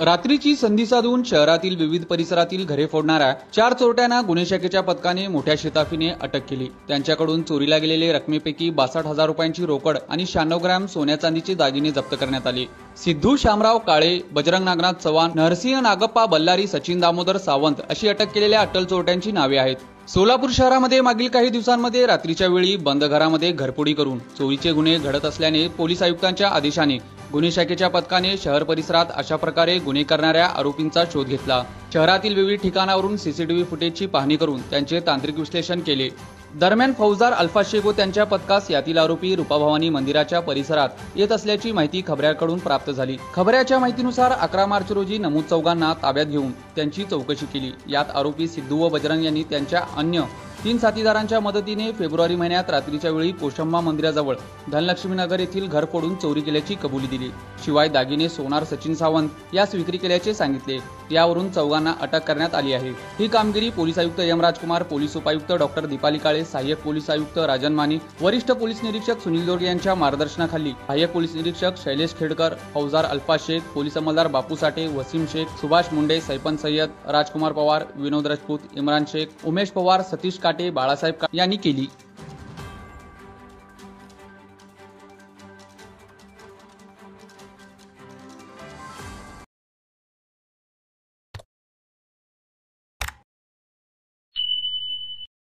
रात्रीची संधी साधून शहरातील विविध परिसरातील घरे फोडणाऱ्या 4 चोरट्यांना गुन्हे शाखेच्या पथकाने मोठ्या शिताफीने अटक केली। त्यांच्याकडून चोरीला गेलेले रकमेपैकी 62,000 रुपयांची रोकड आणि 96 ग्रॅम सोन्या चांदीचे दागिने जप्त करण्यात आले। सिद्धू शामराव काळे, बजरंग नागनाथ चव्हाण, नरसिंह नागप्पा बल्लारी, सचिन दामोदर सावंत अशी अटक केलेल्या अट्टल चोरट्यांची नावे आहेत। सोलापूर शहरामध्ये मागील काही दिवसांमध्ये रात्रीच्या वेळी बंद घरामध्ये घरफोडी करून चोरीचे गुन्हे घडत असल्याने पोलीस आयुक्तांच्या आदेशाने गुन्हे शाखेच्या पथकाने शहर परिसरात अशा प्रकारे गुन्हे करणाऱ्या आरोपींचा शोध घेतला। शहरातील विविध ठिकाणावरून सीसीटीव्ही फुटेजची पाहणी करून त्यांचे तांत्रिक विश्लेषण केले। दरम्यान फौजदार अल्फा शेख व त्यांच्या पथकास यातील आरोपी रूपाभवानी मंदिराच्या परिसरात येत असल्याची माहिती खबऱ्याकडून प्राप्त झाली। खबऱ्याच्या माहितीनुसार 11 मार्च रोजी नमूद चौघांना ताब्यात घेऊन त्यांची चौकशी केली। यात आरोपी सिद्धू व बजरंग यांनी त्यांच्या अन्य 3 साथीदारांच्या मदतीने फेब्रुवारी महिन्यात रात्रीच्या वेळी कोशम्मा मंदिराजवळ धनलक्ष्मी नगर येथील घर फोडून चोरी केल्याची कबुली दिली। शिवाय दागिने, सोनार सचिन सावंत यास विक्री केल्याचे सांगितले। यावरून चौघांना अटक करण्यात आली आहे। ही कामगिरी पोलीस आयुक्त एम राजकुमार, पोलीस उपायुक्त डॉक्टर दीपाली काळे, सहाय्यक पोलीस आयुक्त राजन मानी, वरिष्ठ पोलीस निरीक्षक सुनील दोर्गे यांच्या मार्गदर्शनाखाली सहाय्यक पोलीस निरीक्षक शैलेश खेडकर, फौजदार अल्फा शेख, पोलीस अंमलदार बापू साठे, वसीम शेख, सुभाष मुंडे, सैपन सय्यद, राजकुमार पवार, विनोद राजपूत, इम्रान शेख, उमेश पवार, सतीश काटे, बाळासाहेब यांनी केली।